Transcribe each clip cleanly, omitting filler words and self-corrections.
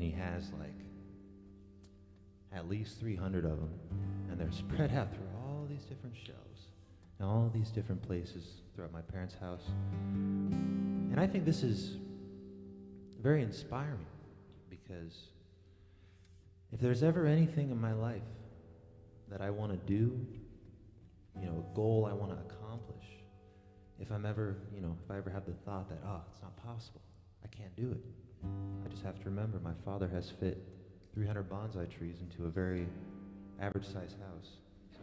he has like at least 300 of them, and they're spread out through all these different shelves and all these different places throughout my parents' house. And I think this is very inspiring, because if there's ever anything in my life that I want to do, you know, a goal I want to accomplish, if I'm ever, you know, if I ever have the thought that, oh, it's not possible, I can't do it, I just have to remember my father has fit 300 bonsai trees into a very average-sized house. So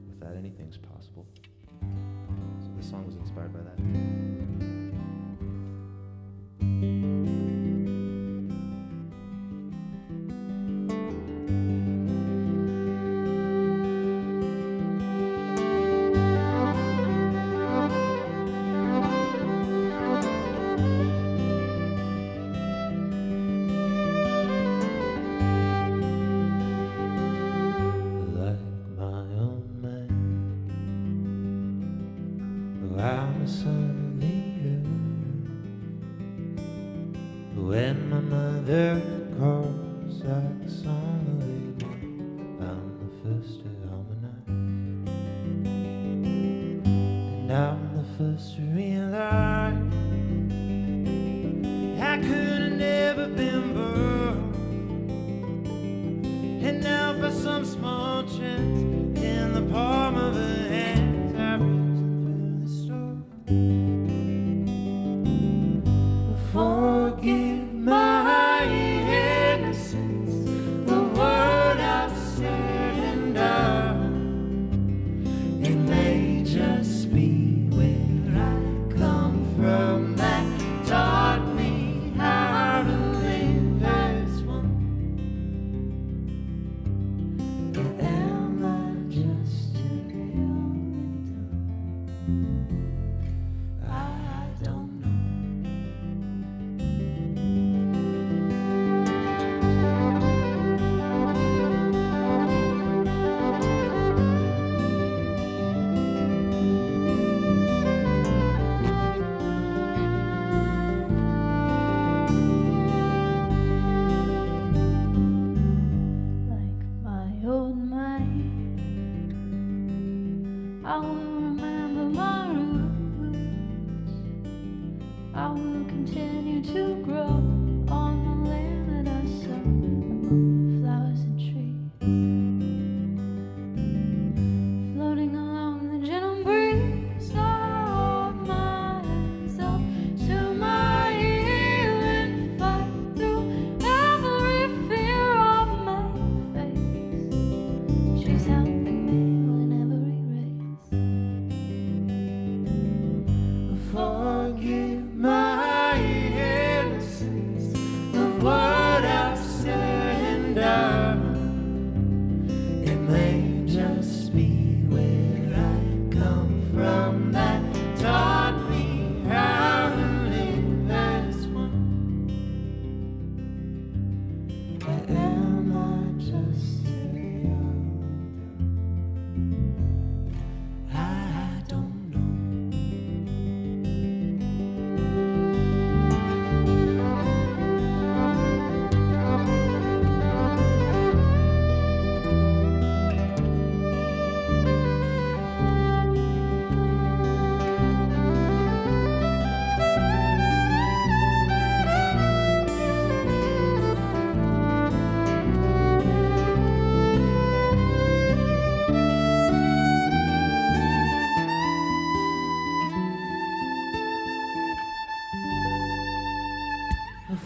with that, anything's possible. So this song was inspired by that. I'm a son of the earth. When my mother calls like a song of the earth, I'm the first to harmonize, and I'm the first to realize I could have never been born, and now by some small chance in the palm of her hand I've risen through the storm. Forgive my innocence, the word I've said and done. It may just be where I come from that taught me how to live as one. Or am I just too young and dumb? I don't know. Like my old mind, I will remember my roots. I will continue to grow on the land that I sow, among the flowers and trees, floating along the gentle breeze. I hold myself to my heel and fight through every fear of my face. She's helping me whenever we race. Forgive my innocence of what I've said and done. It may just be where I come from that taught me how to live as one. Or am I just too young and dumb? I don't know.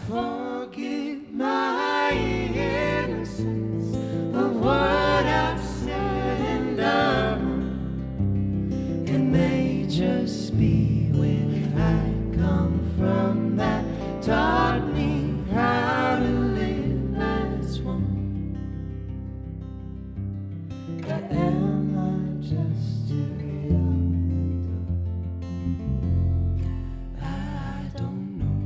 Forgive my innocence of what I've said and done. It may just be where I come from that taught me how to live as one. Or am I just too young and dumb? I don't know.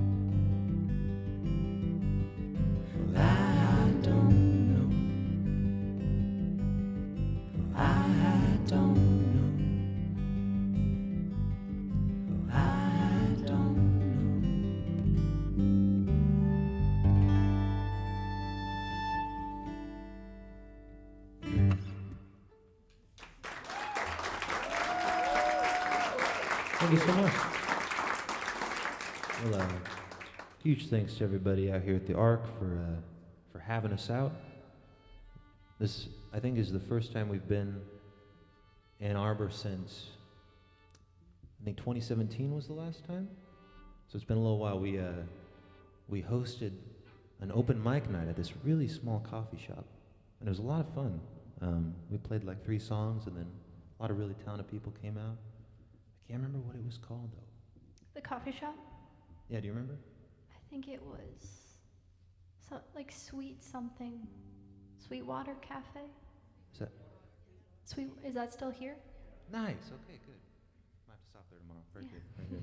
Thank you so much. Well, huge thanks to everybody out here at the Ark for having us out. This, I think, is the first time we've been in Ann Arbor since, I think 2017 was the last time. So it's been a little while. We hosted an open mic night at this really small coffee shop, and it was a lot of fun. We played like 3 songs, and then a lot of really talented people came out. I can't remember what it was called, though. The coffee shop? Yeah, do you remember? I think it was like Sweet something. Sweetwater Cafe? Is that? Is that still here? Nice, okay, good. Might have to stop there tomorrow. Very good, very good.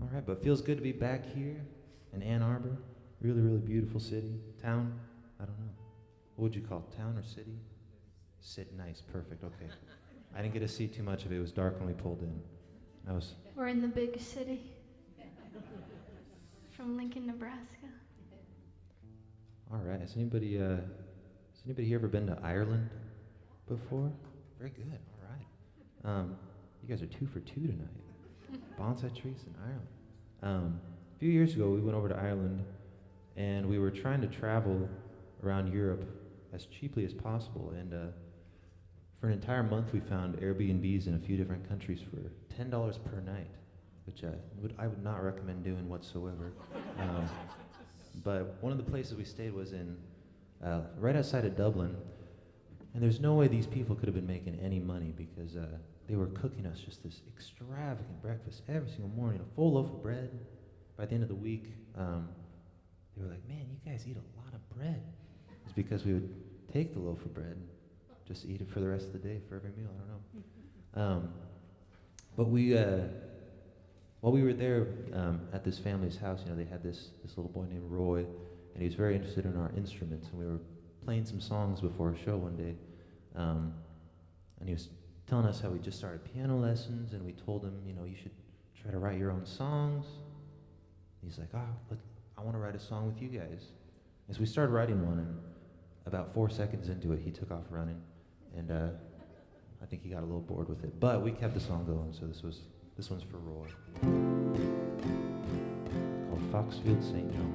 All right, but it feels good to be back here in Ann Arbor. Really, really beautiful city. Town? I don't know. What would you call it? Town or city? Nice, perfect, okay. I didn't get to see too much of it. It was dark when we pulled in. We're in the big city. From Lincoln, Nebraska. All right, has anybody here ever been to Ireland before? Very good, all right. You guys are 2 for 2 tonight. Bonsai trees in Ireland. A few years ago, we went over to Ireland, and we were trying to travel around Europe as cheaply as possible, and for an entire month, we found Airbnbs in a few different countries for $10 per night, which I would not recommend doing whatsoever. But one of the places we stayed was in right outside of Dublin, and there's no way these people could have been making any money because they were cooking us just this extravagant breakfast every single morning, a full loaf of bread. By the end of the week, they were like, "Man, you guys eat a lot of bread." It's because we would take the loaf of bread and just eat it for the rest of the day for every meal. I don't know. But while we were there at this family's house, you know, they had this little boy named Roy, and he was very interested in our instruments, and we were playing some songs before a show one day, and he was telling us how we just started piano lessons, and we told him, you know, you should try to write your own songs. He's like, I want to write a song with you guys. And so we started writing one, and about 4 seconds into it, he took off running, and I think he got a little bored with it. But we kept the song going, so this one's for Roy. It's called Foxfield St. John.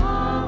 Long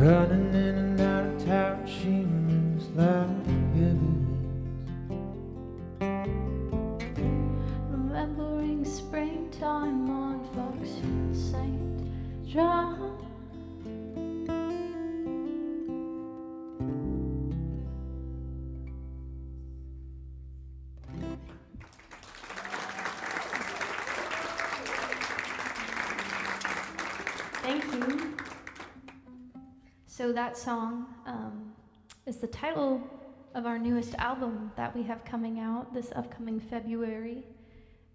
Running in and out of town, she moves like heavy winds. Remembering springtime on Foxfield St. John. Thank you. So that song is the title of our newest album that we have coming out this upcoming February.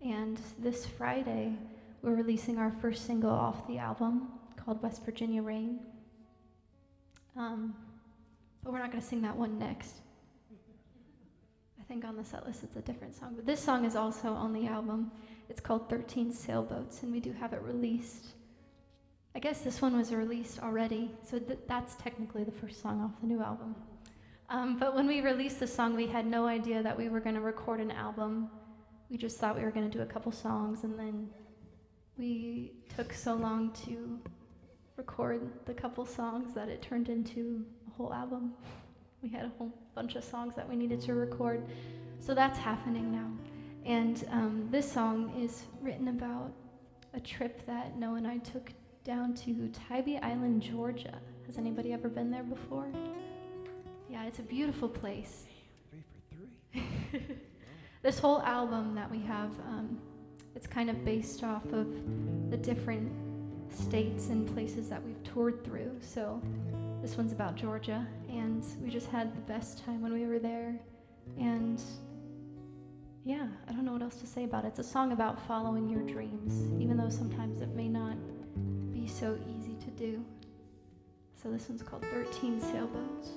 And this Friday, we're releasing our first single off the album called West Virginia Rain. But we're not going to sing that one next. I think on the set list it's a different song. But this song is also on the album. It's called 13 Sailboats, and we do have it released. I guess this one was released already, so that's technically the first song off the new album. But when we released the song, we had no idea that we were going to record an album. We just thought we were going to do a couple songs, and then we took so long to record the couple songs that it turned into a whole album. We had a whole bunch of songs that we needed to record, so that's happening now. And this song is written about a trip that Noah and I took down to Tybee Island, Georgia. Has anybody ever been there before? Yeah, it's a beautiful place. 3 for 3. This whole album that we have, it's kind of based off of the different states and places that we've toured through. So this one's about Georgia, and we just had the best time when we were there. And yeah, I don't know what else to say about it. It's a song about following your dreams, even though sometimes it may not be so easy to do. So this one's called 13 Sailboats.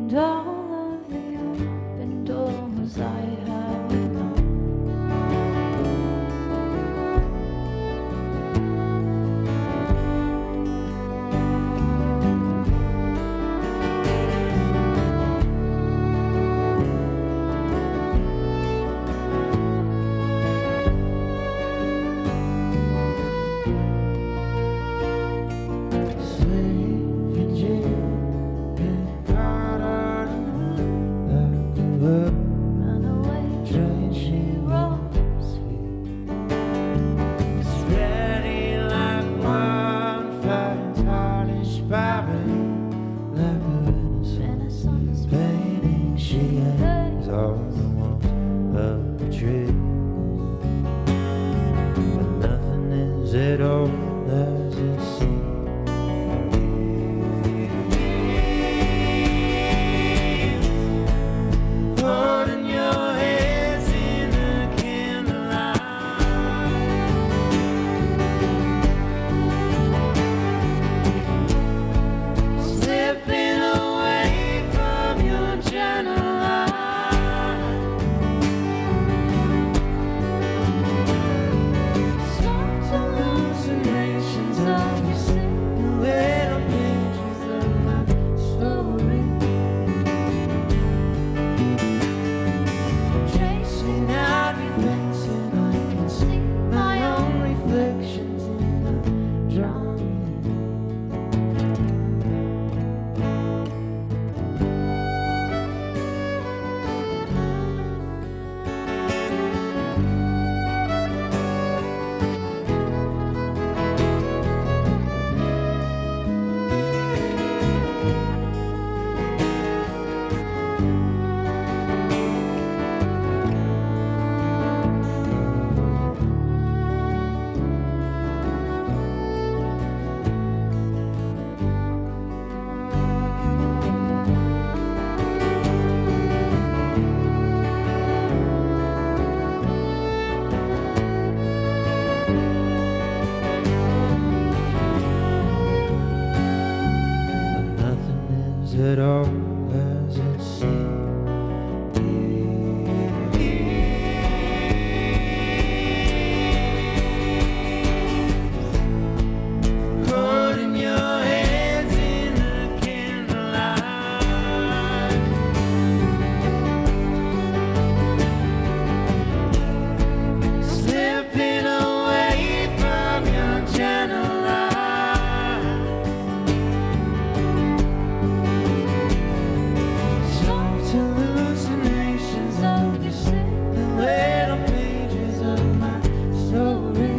Stop at all as it seems. Holding your hands in the candlelight, slipping away from your gentle light. Soft hallucinations of you sing the little pages of my story.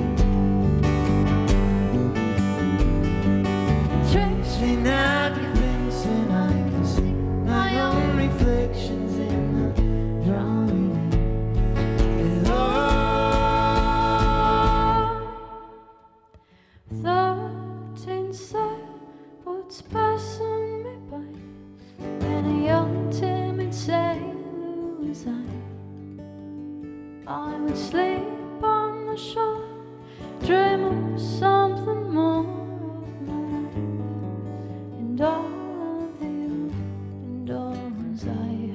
Tracing out your face and I can see my own reflections in the drawing. And oh, 13 sailboats passing me by, and a young timid sailor was I would sleep on the shore, dream of something more of my life, and all of the open doors I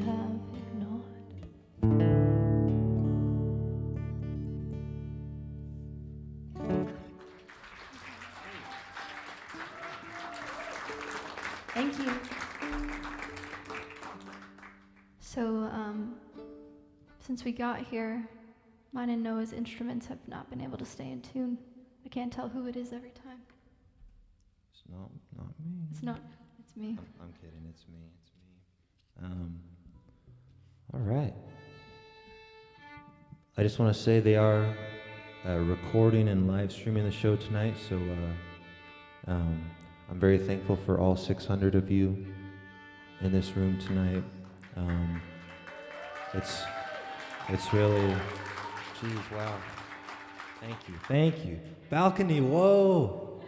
have ignored. Thank you. So, since we got here, mine and Noah's instruments have not been able to stay in tune. I can't tell who it is every time. It's not me. It's not, it's me. I'm kidding. It's me. All right. I just want to say they are recording and live streaming the show tonight, so I'm very thankful for all 600 of you in this room tonight. It's really, geez, wow. Thank you. Balcony, whoa.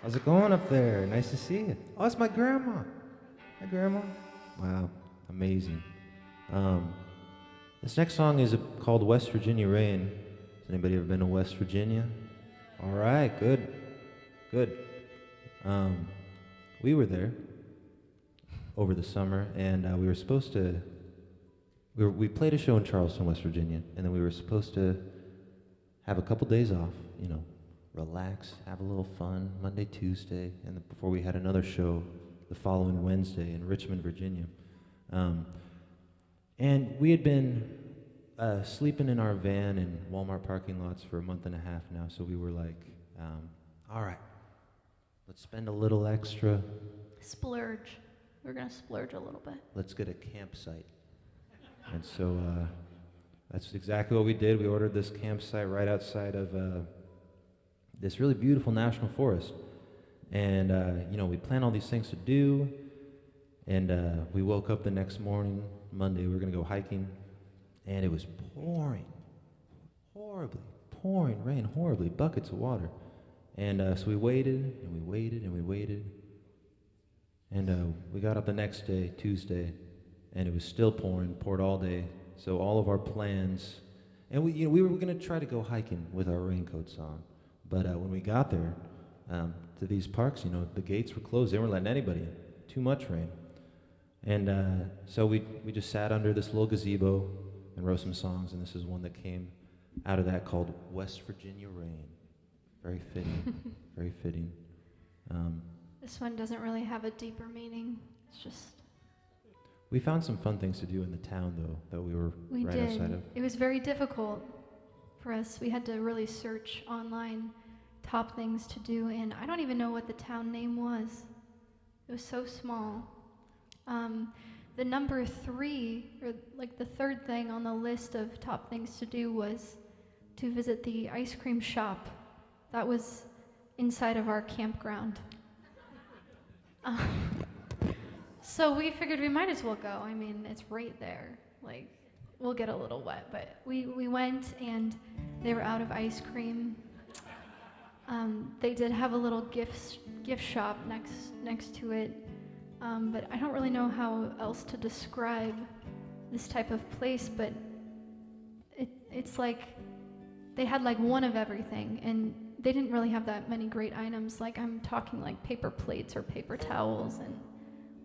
How's it going up there? Nice to see you. Oh, it's my grandma. Hi, Grandma. Wow, amazing. This next song is called West Virginia Rain. Has anybody ever been to West Virginia? All right, good. We were there over the summer, and we were supposed to. We played a show in Charleston, West Virginia, and then we were supposed to have a couple days off, relax, have a little fun, Monday, Tuesday, and before we had another show the following Wednesday in Richmond, Virginia. And we had been sleeping in our van in Walmart parking lots for a month and a half now, so we were like, all right, let's spend a little extra. Splurge. We're going to splurge a little bit. Let's get a campsite. And so that's exactly what we did. We ordered this campsite right outside of this really beautiful national forest. And, we planned all these things to do. And we woke up the next morning, Monday, we were going to go hiking. And it was pouring rain, horribly, buckets of water. And so we waited, and we waited, and we waited. And we got up the next day, Tuesday, and it was still poured all day. So all of our plans, and we were going to try to go hiking with our raincoats on. But when we got there to these parks, the gates were closed. They weren't letting anybody in. Too much rain. And so we just sat under this little gazebo and wrote some songs, and this is one that came out of that called West Virginia Rain. Very fitting, very fitting. This one doesn't really have a deeper meaning. It's just... We found some fun things to do in the town, though, that we were outside of. It was very difficult for us. We had to really search online top things to do, and I don't even know what the town name was. It was so small. The number 3, or like the third thing on the list of top things to do, was to visit the ice cream shop that was inside of our campground. So we figured we might as well go. I mean, it's right there. Like, we'll get a little wet, but we went, and they were out of ice cream. They did have a little gift shop next to it, but I don't really know how else to describe this type of place, but it's like they had like one of everything, and they didn't really have that many great items. Like, I'm talking like paper plates or paper towels and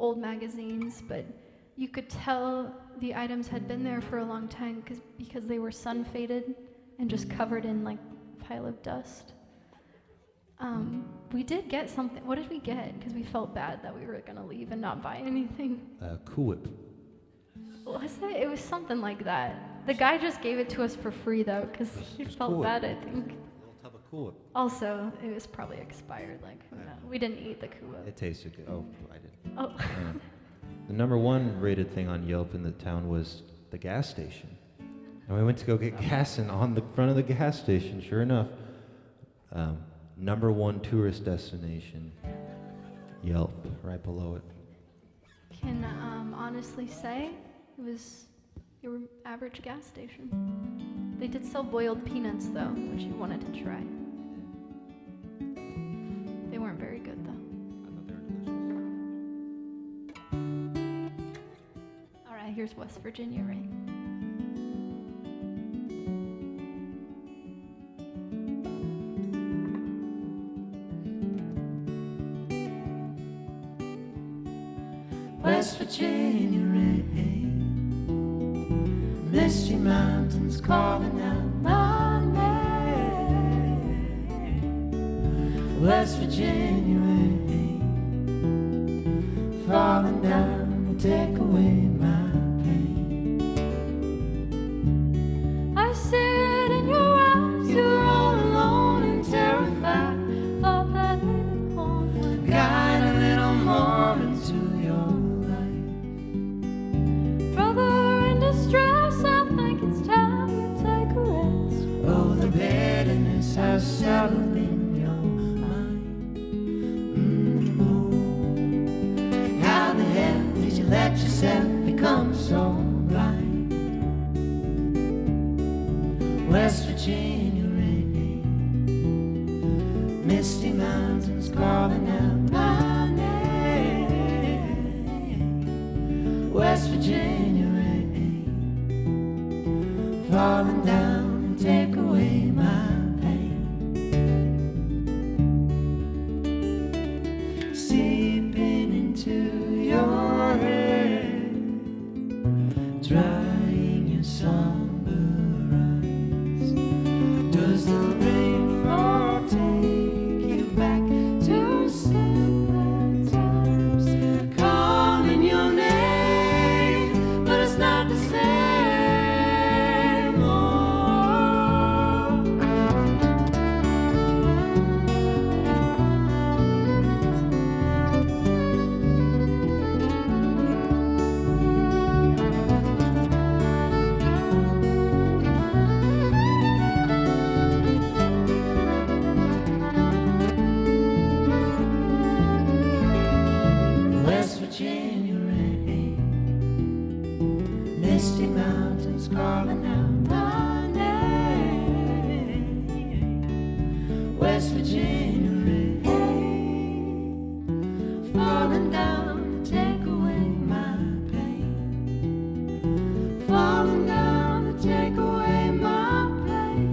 old magazines, but you could tell the items had been there for a long time because they were sun faded and just covered in like a pile of dust. We did get something. What did we get? Because we felt bad that we were gonna leave and not buy anything. Cool Whip. Was it? It was something like that. The guy just gave it to us for free though, because he felt Cool Whip. bad, I think. A little tub of Cool Whip. Also, it was probably expired. Like, who knows? We didn't eat the Kua. It tasted good. Oh, I did. Oh. The number one rated thing on Yelp in the town was the gas station. And we went to go get gas, and on the front of the gas station, sure enough, number one tourist destination, Yelp, right below it. Can honestly say it was your average gas station. They did sell boiled peanuts though, which you wanted to try. They weren't very good though. I thought they were delicious. All right, here's West Virginia Rain. West Virginia rain, misty mountains calling out my name. West Virginia rain, falling down to take away my pain. I see it in your eyes, you're all alone and terrified. Thought that leaving home would guide a little more into your distress, I think it's time you take a rest. Oh, the bitterness has settled in your mind. How the hell did you let yourself become so blind? West Virginia rain, misty mountains calling out my name. West Virginia falling down and take away my pain. Seeping into your head, drying your somber eyes. Does the rainfall take you back to simpler times? Calling your name, but it's not the same. West Virginia rain, misty mountains calling out my name. West Virginia rain, falling down to take away my pain. Falling down to take away my pain.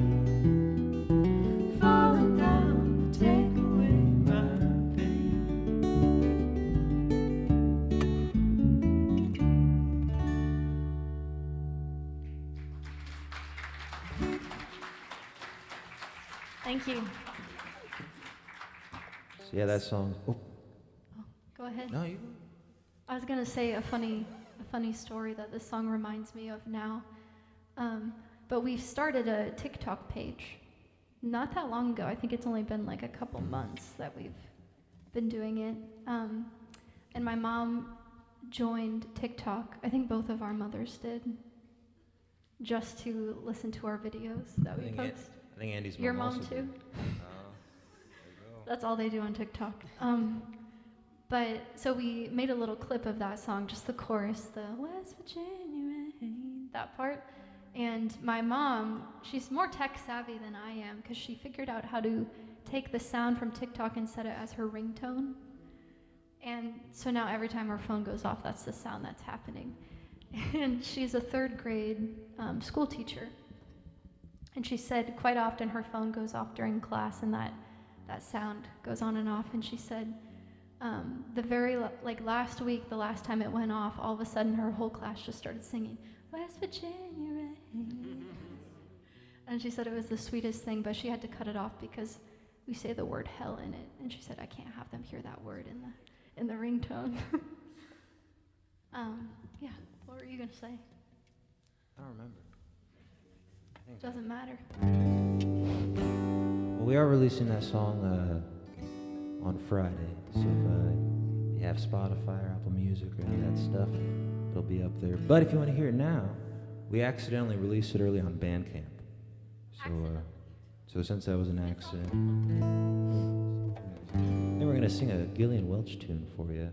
Falling down to take away my pain. Thank you. So yeah, that song. Oh, Go ahead. no, you. I was gonna say a funny story that this song reminds me of now. But we've started a TikTok page not that long ago. I think it's only been like a couple months that we've been doing it. And my mom joined TikTok. I think both of our mothers did, just to listen to our videos that we post. I think Andy's mom Your mom also too? did. That's all they do on TikTok. But so we made a little clip of that song, just the chorus, the West Virginia rain, that part. And my mom, she's more tech savvy than I am, because she figured out how to take the sound from TikTok and set it as her ringtone. And so now every time her phone goes off, that's the sound that's happening. And she's a third grade school teacher. And she said quite often her phone goes off during class and that sound goes on and off. And she said, the like last week, the last time it went off, all of a sudden her whole class just started singing West Virginia rain. And she said it was the sweetest thing, but she had to cut it off because we say the word hell in it, and she said I can't have them hear that word in the ringtone. Yeah, what were you gonna say? I don't remember. Doesn't matter. Well, we are releasing that song on Friday, so if you have Spotify or Apple Music or any of that stuff, it'll be up there. But if you want to hear it now, we accidentally released it early on Bandcamp. So since that was an accident, then we're gonna sing a Gillian Welch tune for you.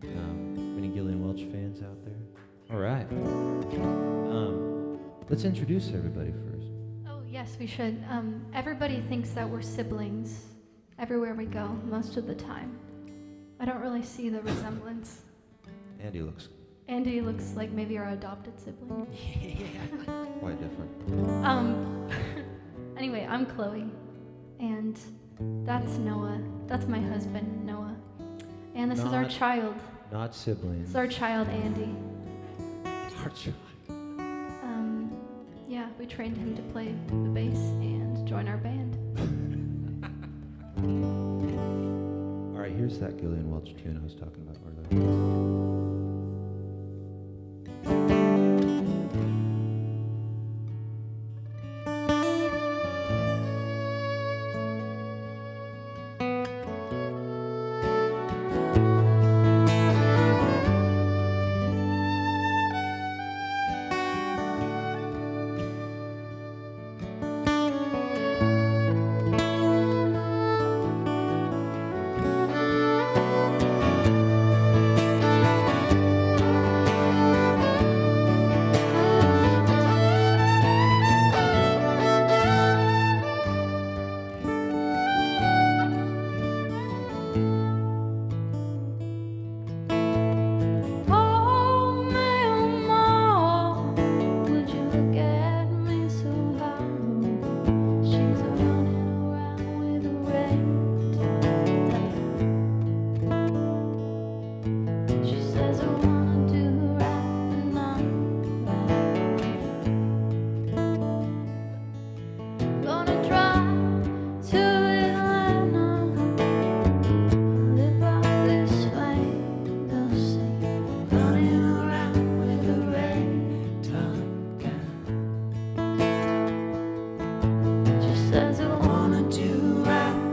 Any Gillian Welch fans out there? All right. Let's introduce everybody first. Oh, yes, we should. Everybody thinks that we're siblings everywhere we go, most of the time. I don't really see the resemblance. Andy looks like maybe our adopted sibling. quite different. Anyway, I'm Chloe, and that's Noah. That's my husband, Noah. And this is our child. Not siblings. This is our child, Andy. Our child. Yeah, we trained him to play the bass and join our band. All right, here's that Gillian Welch tune I was talking about earlier. Says I wanna do right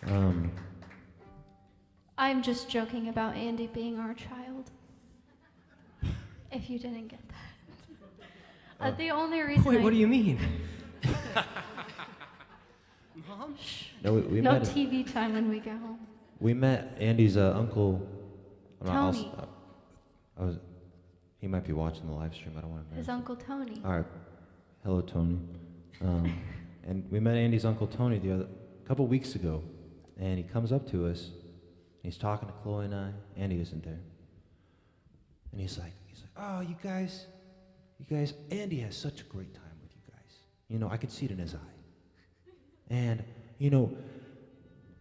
All right. I'm just joking about Andy being our child. If you didn't get that. The only reason Wait, what do you mean? Mom? No, we no met. TV time when we get home. We met Andy's uncle. Tony. He might be watching the live stream. I don't want to. His Uncle Tony. All right. Hello, Tony. And we met Andy's Uncle Tony a couple weeks ago, and he comes up to us. And he's talking to Chloe and I. Andy isn't there. And he's like, oh, you guys, Andy has such a great time with you guys. You know, I could see it in his eye. And, you know,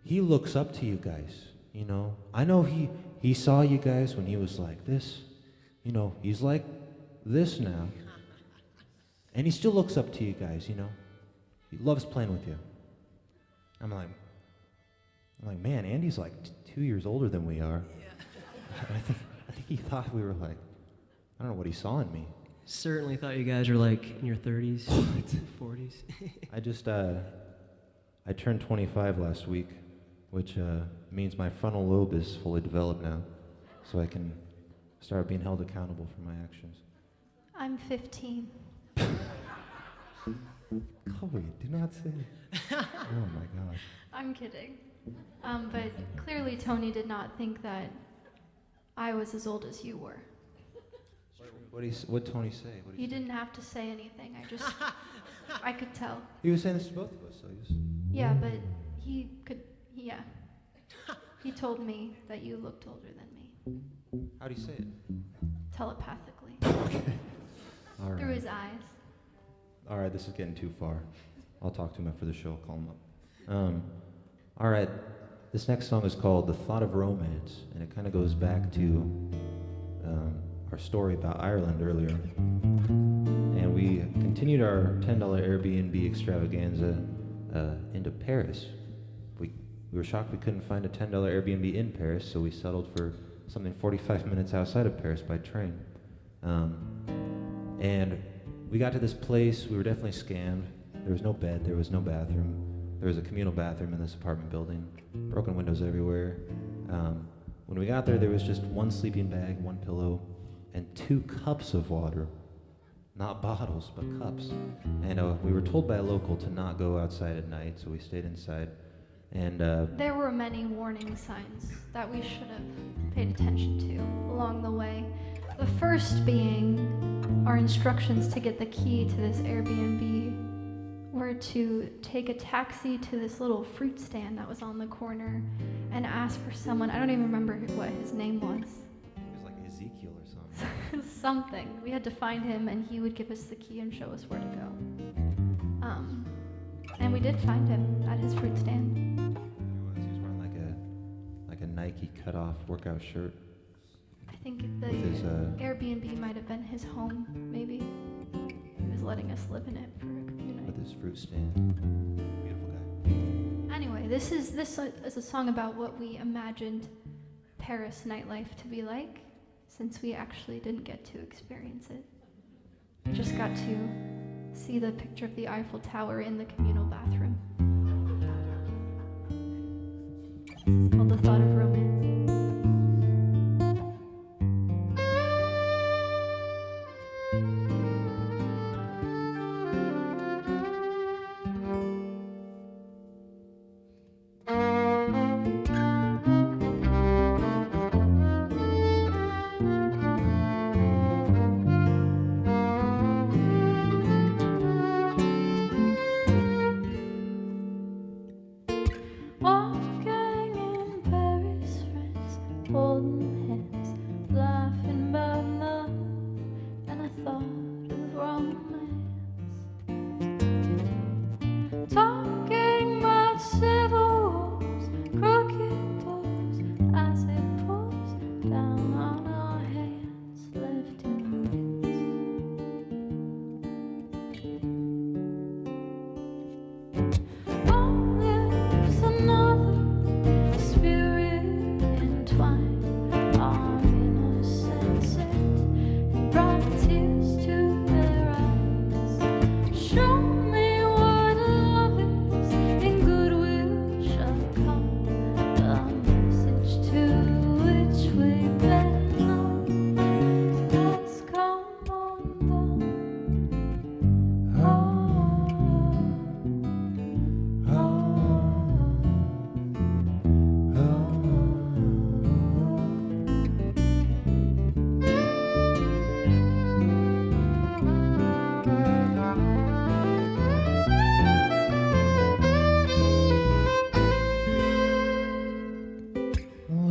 he looks up to you guys, you know. I know he saw you guys when he was like this. You know, he's like this now. And he still looks up to you guys, you know. He loves playing with you. I'm like, man, Andy's like 2 years older than we are. Yeah. I think he thought we were like, I don't know what he saw in me. Certainly thought you guys were like in your 30s, 40s. I turned 25 last week, which means my frontal lobe is fully developed now, so I can start being held accountable for my actions. I'm 15. Chloe, do not say. Oh my God. I'm kidding. But clearly Tony did not think that I was as old as you were. What Tony say? He didn't have to say anything. I could tell. He was saying this to both of us, so he was. Yeah, but he could, yeah. He told me that you looked older than me. How'd he say it? Telepathically. Okay. All right. Through his eyes. All right, this is getting too far. I'll talk to him after the show. I'll call him up. All right, this next song is called "The Thought of Romance," and it kind of goes back to our story about Ireland earlier. And we continued our $10 Airbnb extravaganza into Paris. We were shocked we couldn't find a $10 Airbnb in Paris, so we settled for something 45 minutes outside of Paris by train. And we got to this place. We were definitely scammed. There was no bed. There was no bathroom. There was a communal bathroom in this apartment building. Broken windows everywhere. When we got there, there was just one sleeping bag, one pillow, and 2 cups of water. Not bottles, but cups. And we were told by a local to not go outside at night, so we stayed inside. And there were many warning signs that we should have paid attention to along the way. The first being our instructions to get the key to this Airbnb were to take a taxi to this little fruit stand that was on the corner and ask for someone. I don't even remember what his name was. it was like Ezekiel or something. Something. We had to find him, and he would give us the key and show us where to go. And we did find him at his fruit stand. He was wearing like a Nike cut-off workout shirt. I think the With his, Airbnb might have been his home, maybe. He was letting us live in it for a few nights. With his fruit stand. Beautiful guy. Anyway, this is a song about what we imagined Paris nightlife to be like, since we actually didn't get to experience it. We just got to see the picture of the Eiffel Tower in the communal bathroom. It's called The Thought of Romance.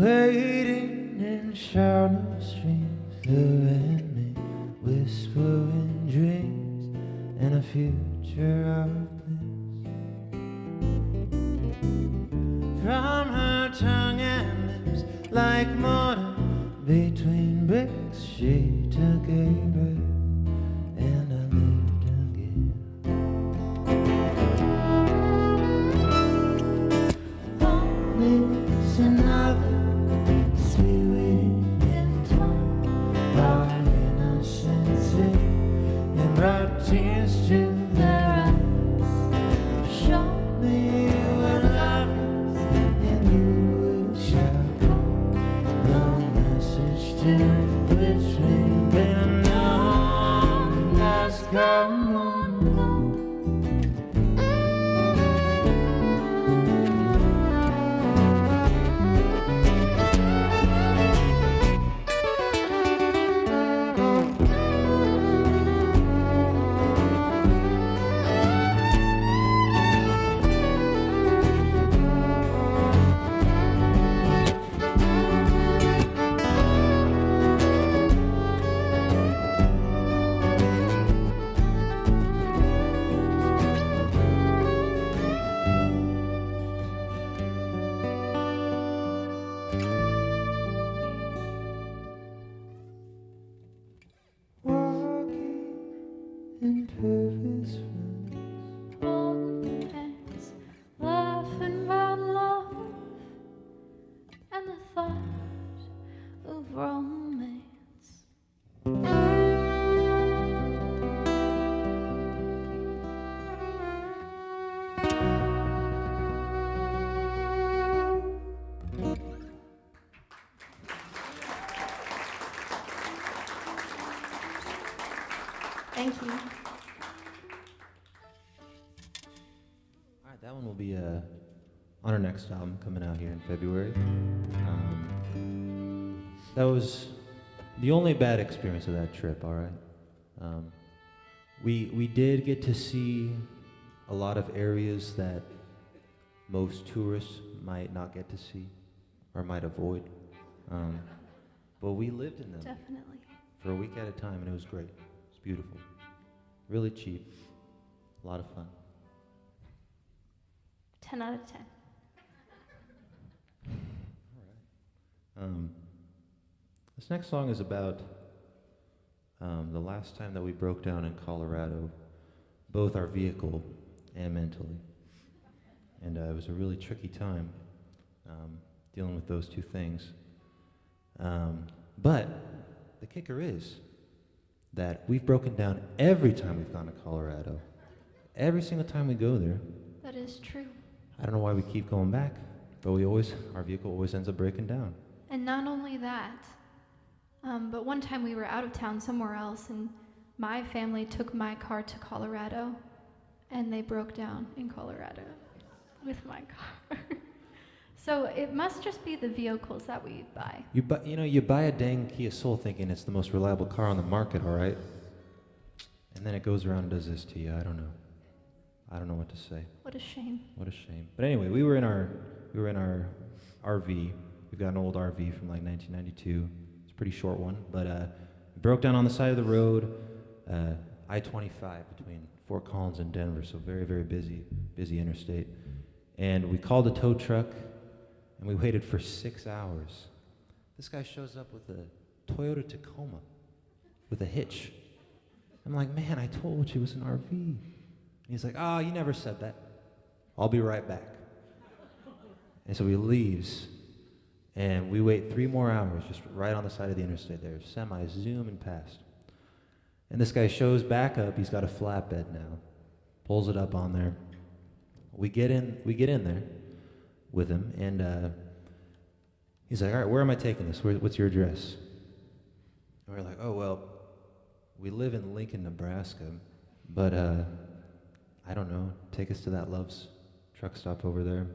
Waiting in shallow streams, you and me, whispering dreams and a future of bliss. From her tongue and lips, like mortar between bricks, she took a breath and I lived again. Loneliness another sweet entwined, our innocence and brought tears to their eyes. Show me what love is, and you will shall go. The message to which we've been known has come on. In Paris, Holding hands, laughing about love, and the thought of romance. Thank you. All right, that one will be on our next album coming out here in February. That was the only bad experience of that trip, all right? We did get to see a lot of areas that most tourists might not get to see or might avoid. But we lived in them Definitely. for a week at a time, and it was great. It's beautiful. Really cheap. A lot of fun. 10 out of 10. This next song is about the last time that we broke down in Colorado, both our vehicle and mentally. And it was a really tricky time dealing with those two things. But the kicker is that we've broken down every time we've gone to Colorado. Every single time we go there. That is true. I don't know why we keep going back, but our vehicle always ends up breaking down. And not only that, but one time we were out of town somewhere else, and my family took my car to Colorado, and they broke down in Colorado with my car. So it must just be the vehicles that we buy. You buy a dang Kia Soul thinking it's the most reliable car on the market, all right? And then it goes around and does this to you. I don't know. I don't know what to say. What a shame. What a shame. But anyway, we were in our RV. We've got an old RV from like 1992. It's a pretty short one, but it broke down on the side of the road, I-25 between Fort Collins and Denver, so very, very busy interstate. And we called a tow truck, and we waited for 6 hours. This guy shows up with a Toyota Tacoma with a hitch. I'm like, man, I told you it was an RV. And he's like, oh, you never said that. I'll be right back. And so he leaves, and we wait 3 more hours just right on the side of the interstate there. Semis zooming past. And this guy shows back up. He's got a flatbed now. Pulls it up on there. We get in there with him, and he's like, all right, where am I taking this? What's your address? And we're like, oh, well, we live in Lincoln, Nebraska, but I don't know, take us to that Love's truck stop over there.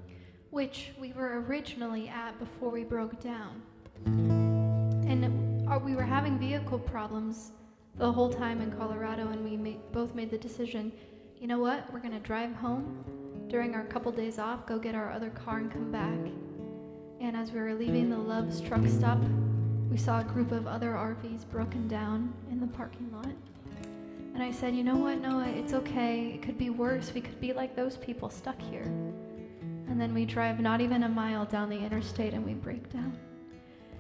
Which we were originally at before we broke down. And we were having vehicle problems the whole time in Colorado, and we both made the decision, you know what, we're gonna drive home during our couple days off, go get our other car and come back. And as as we were leaving the Love's truck stop, we saw a group of other RVs broken down in the parking lot. And I said, you know what, Noah, it's okay. It could be worse. We could be like those people stuck here. And then we drive not even a mile down the interstate and we break down.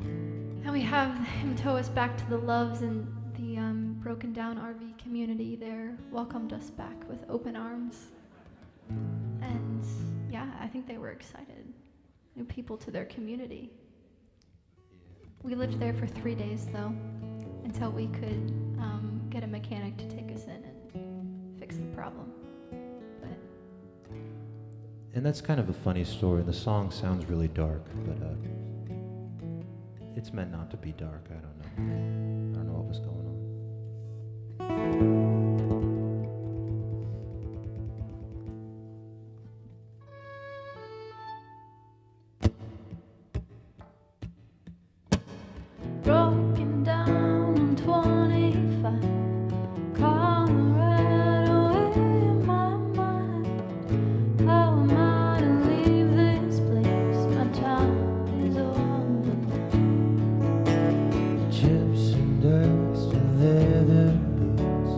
And we have him tow us back to the Loves, and the broken down RV community there welcomed us back with open arms. And yeah, I think they were excited. New people to their community. We lived there for 3 days though, until we could get a mechanic to take us in and fix the problem. But And that's kind of a funny story. The song sounds really dark, but it's meant not to be dark. I don't know what was going on. Broken down on 25, Colorado in my mind. How am I to leave this place? My time is over now. Chips and dust and leather boots,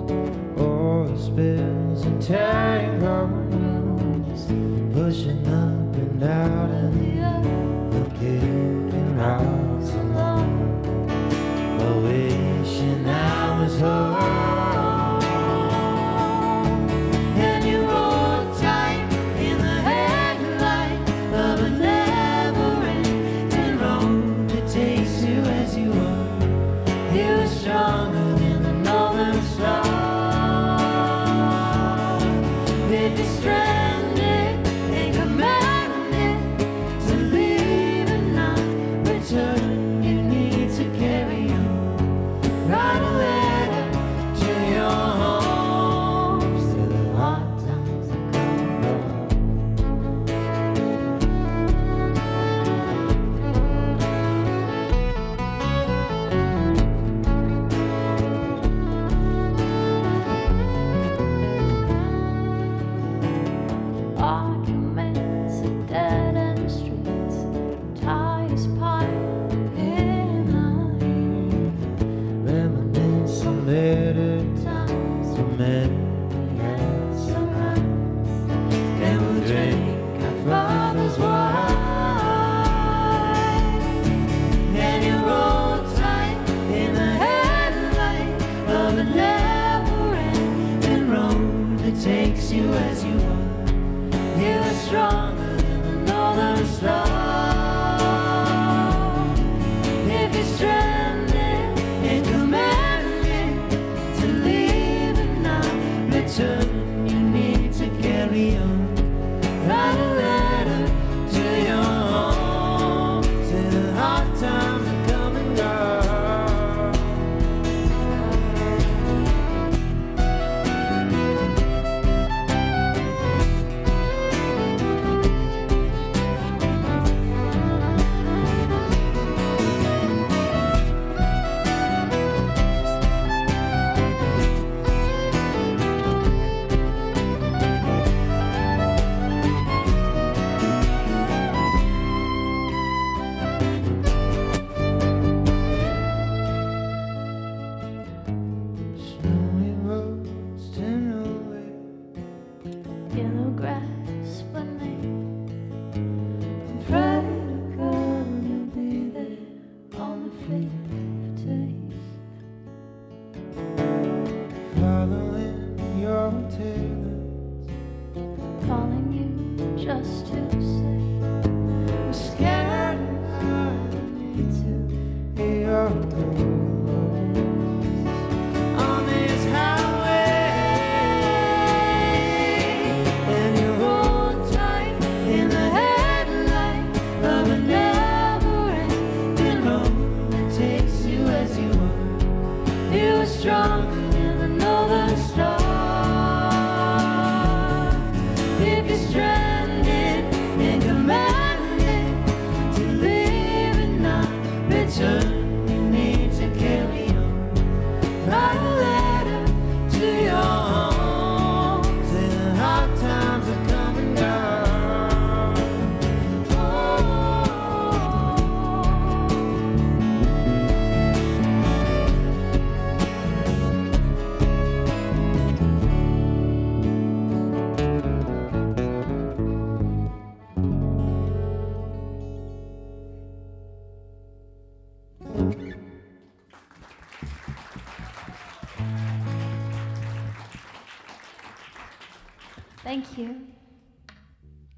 Thank you.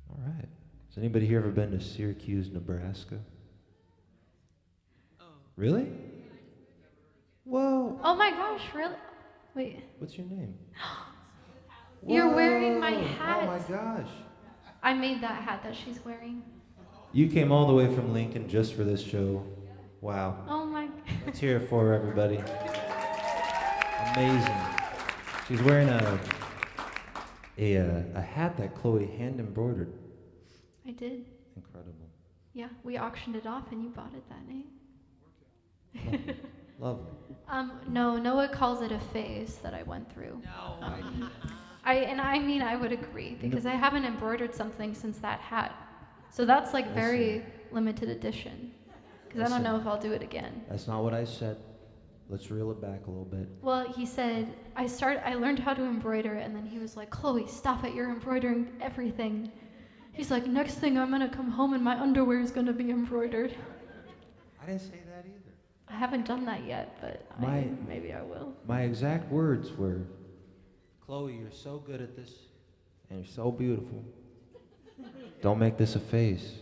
All right. Has anybody here ever been to Syracuse, Nebraska? Really? Whoa. Oh my gosh, really? Wait. What's your name? You're wearing my Whoa. hat. Oh my gosh. I made that hat that she's wearing. You came all the way from Lincoln just for this show. Wow. Oh my. Let's hear it for her, everybody. Amazing. She's wearing a hat that Chloe hand embroidered. I did. Incredible. Yeah, we auctioned it off and you bought it that night. Lovely. No, Noah calls it a phase that I went through. No. I would agree because I haven't embroidered something since that hat. So that's like very limited edition. Because I don't know if I'll do it again. That's not what I said. Let's reel it back a little bit. Well, he said, I learned how to embroider, and then he was like, Chloe, stop it, you're embroidering everything. He's like, next thing I'm gonna come home and my underwear is gonna be embroidered. I didn't say that either. I haven't done that yet, but maybe I will. My exact words were, Chloe, you're so good at this, and you're so beautiful. Don't make this a phase.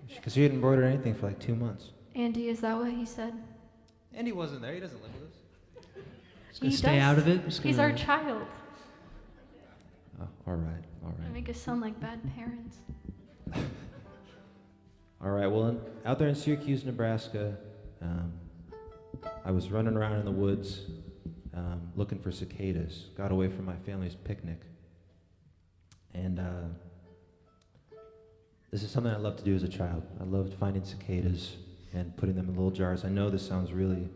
Because he hadn't embroidered anything for like 2 months. Andy, is that what he said? Andy wasn't there. He doesn't live with us. Just gonna stay out of it. He's our child. Oh, all right, all They right. make us sound like bad parents. All right, well, out there in Syracuse, Nebraska, I was running around in the woods looking for cicadas. Got away from my family's picnic. And this is something I loved to do as a child. I loved finding cicadas and putting them in little jars. I know this sounds really,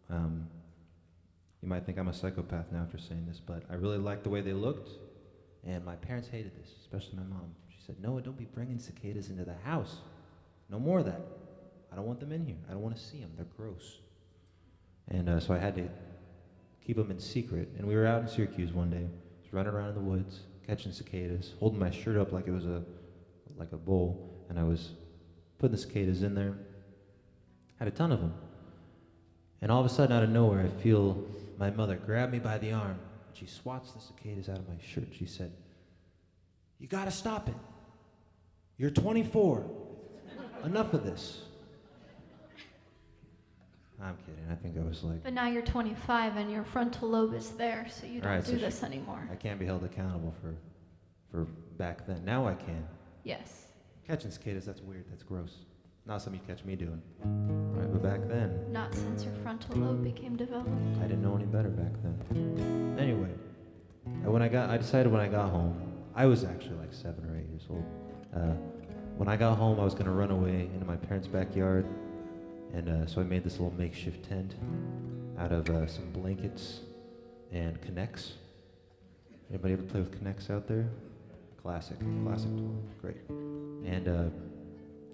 you might think I'm a psychopath now after saying this, but I really liked the way they looked. And my parents hated this, especially my mom. She said, Noah, don't be bringing cicadas into the house. No more of that. I don't want them in here. I don't want to see them. They're gross. And so I had to keep them in secret. And we were out in Syracuse one day, just running around in the woods, catching cicadas, holding my shirt up like it was a bowl, and I was putting the cicadas in there. Had a ton of them. And all of a sudden, out of nowhere, I feel my mother grab me by the arm. She swats the cicadas out of my shirt. She said, you gotta stop it. You're 24. Enough of this. I'm kidding. I think I was like... But now you're 25 and your frontal lobe is there, so you don't do this anymore. I can't be held accountable for back then. Now I can. Yes. Catching cicadas, that's weird. That's gross. Not something you catch me doing. Right, but back then... Not since your frontal lobe became developed. I didn't know any better back then. Anyway, I decided when I got home, I was actually like 7 or 8 years old. When I got home, I was going to run away into my parents' backyard. And so I made this little makeshift tent out of some blankets and Connects. Anybody ever play with Connects out there? Classic toy, great. And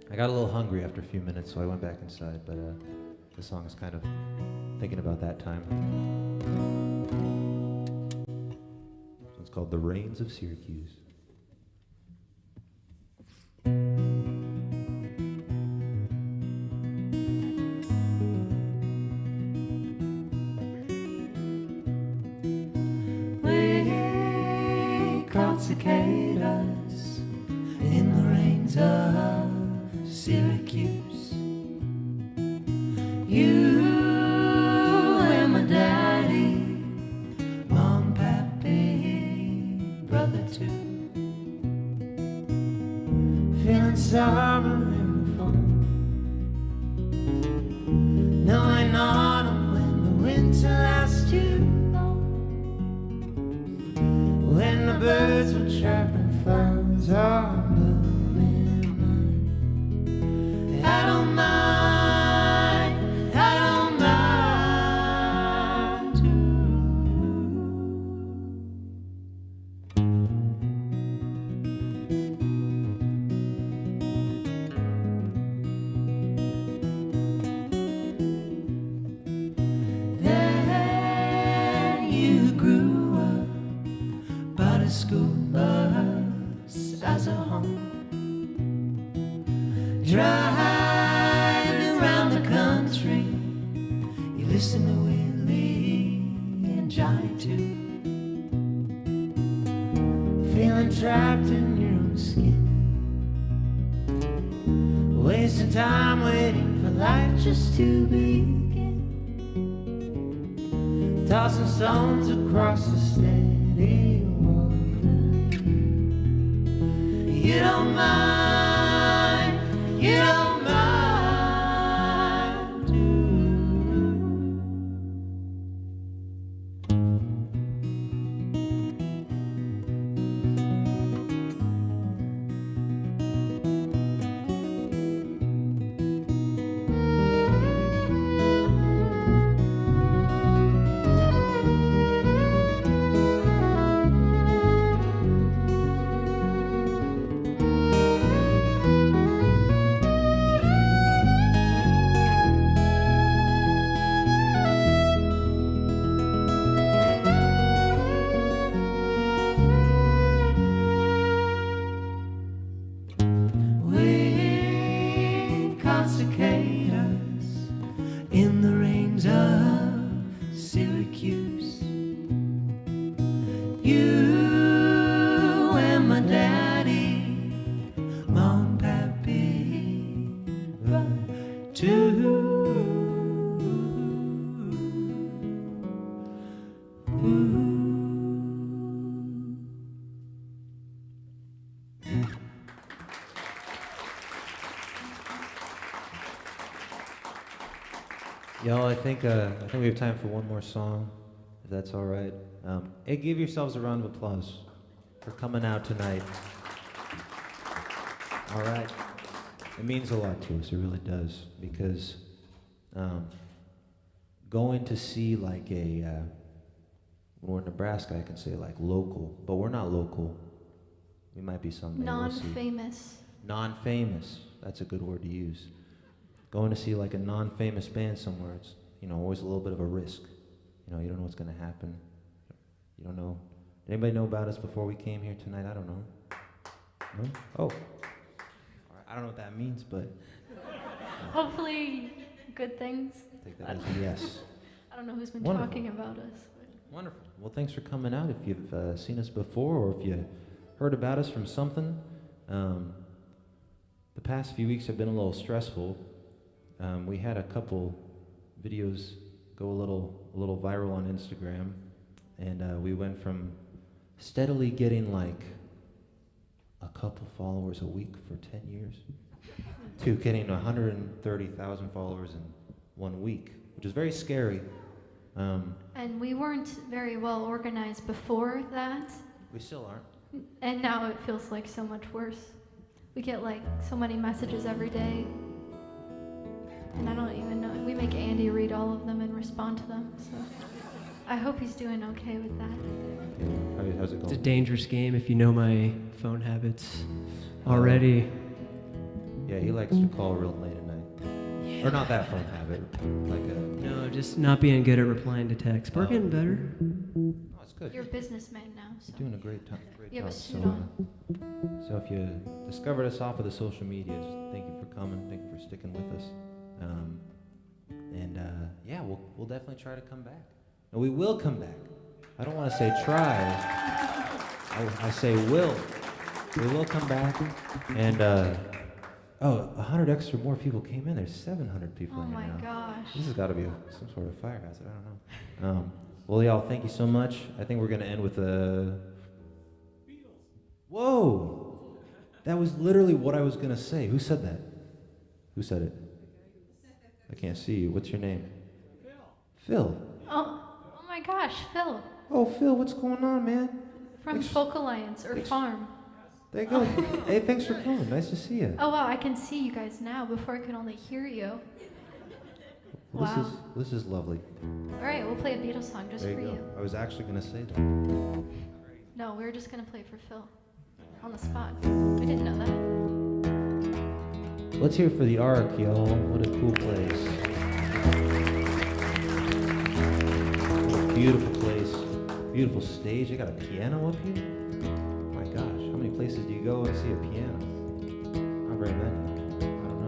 I got a little hungry after a few minutes, so I went back inside, but the song is kind of thinking about that time. So it's called The Rains of Syracuse. Cicadas in the rains of Syracuse. You and my daddy, mom, pappy, brother too. Feeling summer in the fall, knowing autumn when the winter lasts too long. When the birds were chirping, flowers are blooming. I don't mind, I don't mind Then you grew up, bought a school bus as a home, driving around the country. You listen to Willie and Johnny too. trapped in your own skin, wasting time waiting for life just to begin, tossing stones across the steady water. You don't mind, you don't mind, do you? In the rains of Syracuse, you and my daddy, Mom, Pappy, brother too. Y'all, I think we have time for one more song, if that's all right. Hey, give yourselves a round of applause for coming out tonight. All right. It means a lot to us, it really does, because going to see like when we're in Nebraska, I can say like local, but we're not local. We might be someday. Non-famous. Non-famous, that's a good word to use. Going to see like a non-famous band somewhere, it's, you know, always a little bit of a risk. You know, you don't know what's going to happen. You don't know. Did anybody know about us before we came here tonight? I don't know. No? Oh. All right. I don't know what that means, but... Hopefully, good things. Take that as a yes. I don't know who's been Wonderful. talking about us. But. Wonderful. Well, thanks for coming out. If you've seen us before or if you heard about us from something, the past few weeks have been a little stressful. We had a couple videos go a little viral on Instagram, and we went from steadily getting like a couple followers a week for 10 years to getting 130,000 followers in 1 week, which is very scary. And we weren't very well organized before that, We still aren't. and now it feels like so much worse. We get like so many messages every day. And I don't even know. We make Andy read all of them and respond to them. So I hope he's doing okay with that. How's it It's a going? dangerous game if you know my phone habits already. Yeah, he likes to call real late at night. Or not that phone habit. Like a... No, just not being good at replying to text. We're getting better. Oh, it's good. You're a businessman now, so. You're doing a great job. You have a suit So, on. so if you discovered us off of the social medias, thank you for coming. Thank you for sticking with us. Yeah, we'll definitely try to come back. And we will come back. I don't want to say try. I say will. We will come back. And 100 extra more people came in. There's 700 people Oh in here my now. gosh. This has got to be some sort of fire hazard. I don't know. Well, y'all, thank you so much. I think we're going to end with a... Whoa! That was literally what I was going to say. Who said that? Who said it? I can't see you. What's your name? Phil. Oh my gosh, Phil. Oh, Phil, what's going on, man? From Thanks- Folk Alliance or thanks- Farm. There you go. Hey, thanks for coming. Nice to see you. Oh wow, I can see you guys now. Before I could only hear you. Well, Wow. This is lovely. All right, we'll play a Beatles song just There for you go. you. I was actually going to say that. No, we were just gonna play for Phil. On the spot. We didn't know that. Let's hear it for the Ark, y'all. What a cool place. What a beautiful place. Beautiful stage. They got a piano up here. Oh my gosh, how many places do you go and see a piano? Not very many. I don't know.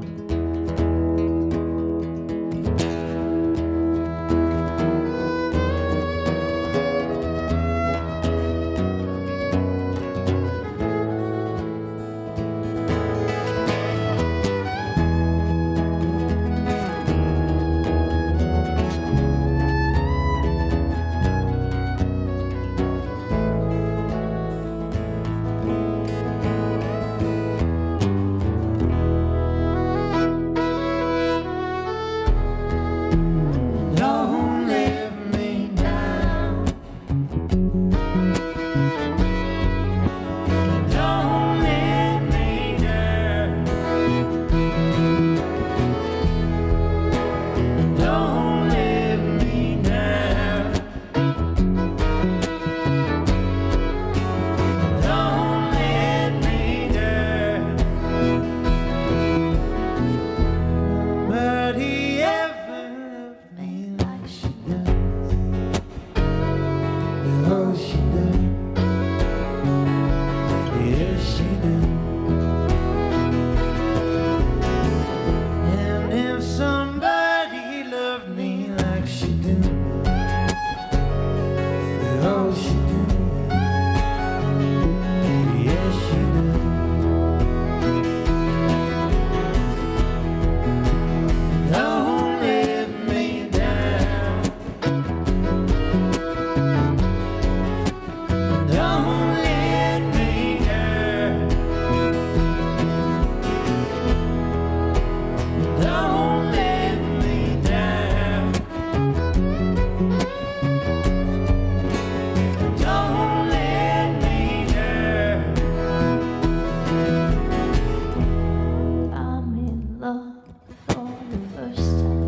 the first time.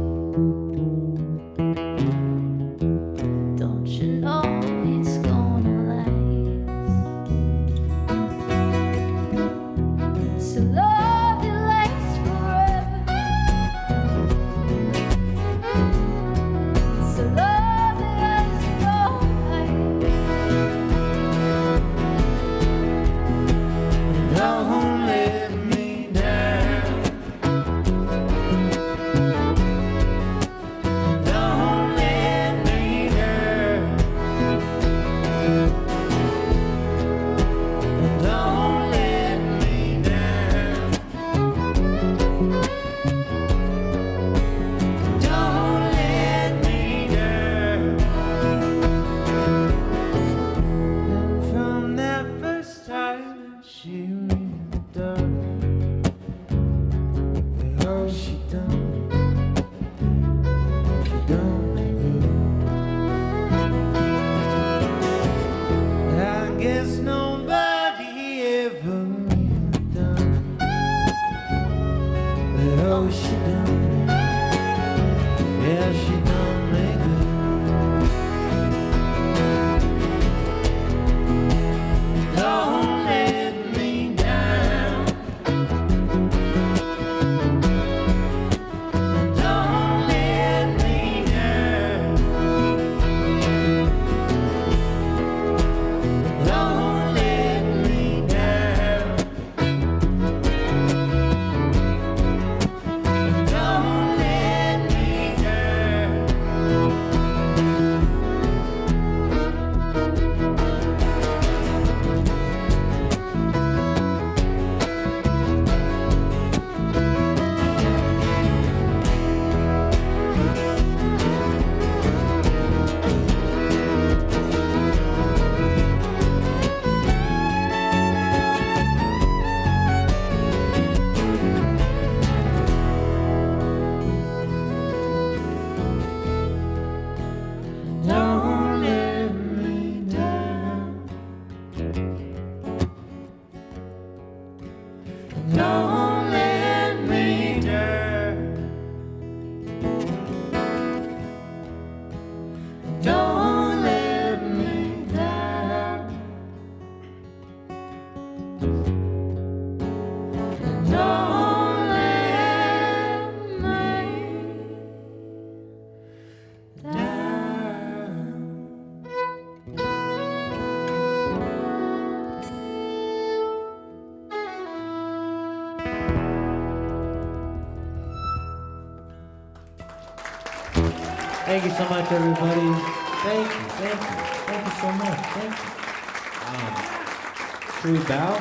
Don't you know it's gonna last? So love that lasts forever. So love that has no end. Don't let me down. Don't let me down. Don't let me down. Don't let me down. And from that first time that she really done me, oh, she done me good. I guess nobody ever really done me, oh, she done me, yeah, she done me good. Don't let me down. Don't let me down. Don't let me down. Don't let me down. Don't let me down. Don't let me down. Don't let me down. Don't let me down. Thank you so much, everybody. Thank you so much. Thank you. Should we bow?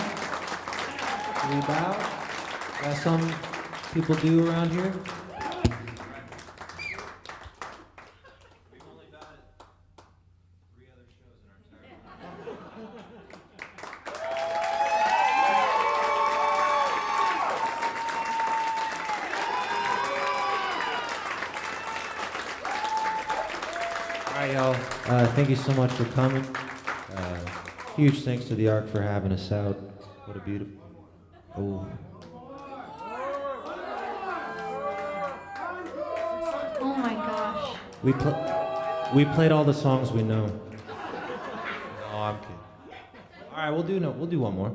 Should we bow? That's something people do around here. We've only bowed at 3 other shows in our entire life. All right, y'all. Thank you so much for coming. Huge thanks to the Ark for having us out. What a beautiful. Oh. Oh my gosh. We played all the songs we know. Oh, I'm kidding. All right, we'll do one more.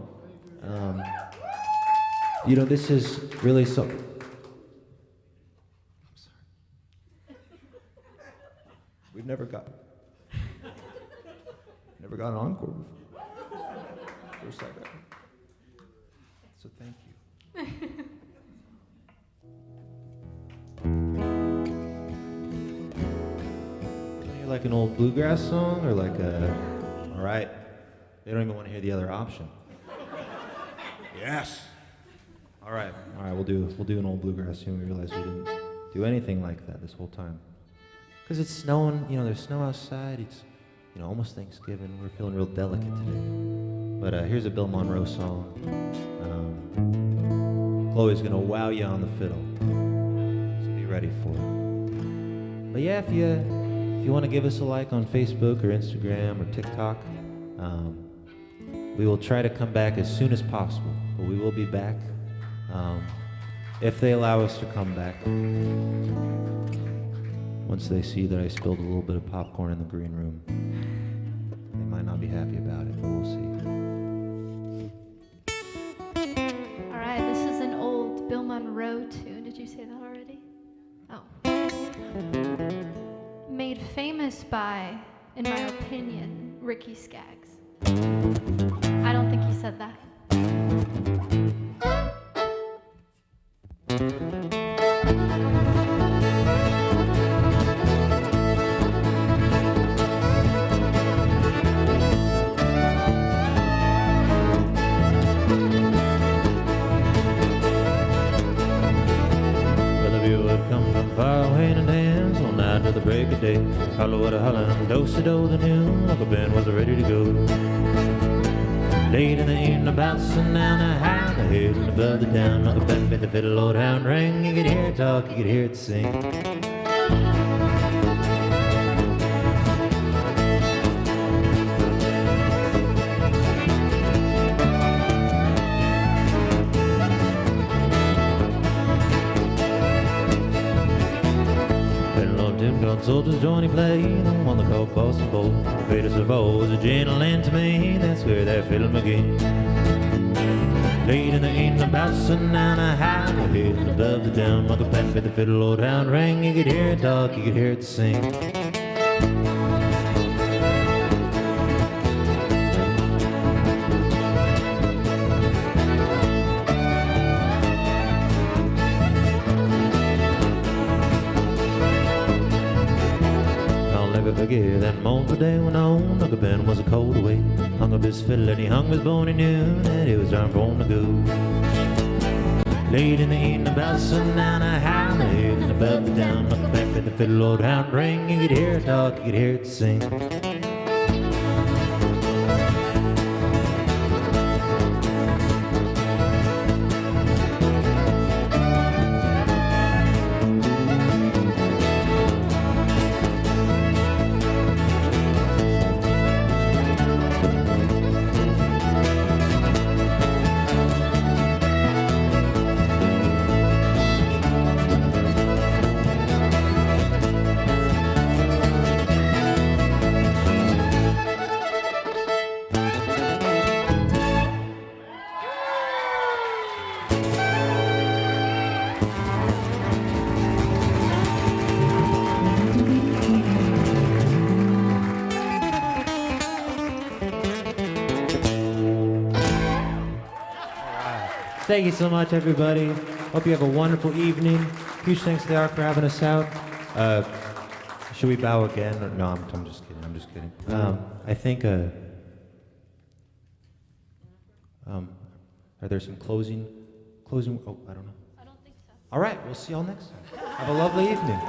This is really so. I'm sorry. We've never got an encore before. First time ever. So thank you. You like an old bluegrass song or like a? All right. They don't even want to hear the other option. Yes. All right. We'll do an old bluegrass tune. We realized we didn't do anything like that this whole time. Because it's snowing. There's snow outside. It's almost Thanksgiving. We're feeling real delicate today. But here's a Bill Monroe song. Chloe's gonna wow you on the fiddle. So be ready for it. But yeah, if you want to give us a like on Facebook or Instagram or TikTok, we will try to come back as soon as possible. But we will be back if they allow us to come back. once they see that I spilled a little bit of popcorn in the green room, they might not be happy about it, but we'll see. All right, this is an old Bill Monroe tune. Did you say that already? Oh. Made famous by, in my opinion, Ricky Skaggs. I don't think he said that. Far away in the dance all night till the break of day. Holla what a hollin', do-si-do the noon. Uncle Ben was ready to go. Late in the evening, bouncing down the high, the head and above the down. Uncle Ben bit the fiddle, old hound ring. You could hear it talk, you could hear it sing. Soldiers jointly played on the Coke Boston Bowl. Greatest of all was a gentle end to me. That's where that fiddle begins. Late in the evening, bouncing down a high, the head and above the down. Uncle Ben bit the fiddle, old hound ring. You could hear it talk, you could hear it sing. Forget that mournful day went on. Uncle Ben was a cold away. Hung up his fiddle and he hung his bone. He knew that it was time for him to go. Late in the evening, bouncing down a high, the head and above the down. Uncle Ben bit the fiddle, old hound ring. You could hear it talk, you could hear it sing. Thank you so much, everybody. Hope you have a wonderful evening. Huge thanks to the ARC for having us out. Should we bow again? Or, no, I'm just kidding. I'm just kidding. I think. Are there some closing? Oh, I don't know. I don't think so. All right, we'll see y'all next time. Have a lovely evening.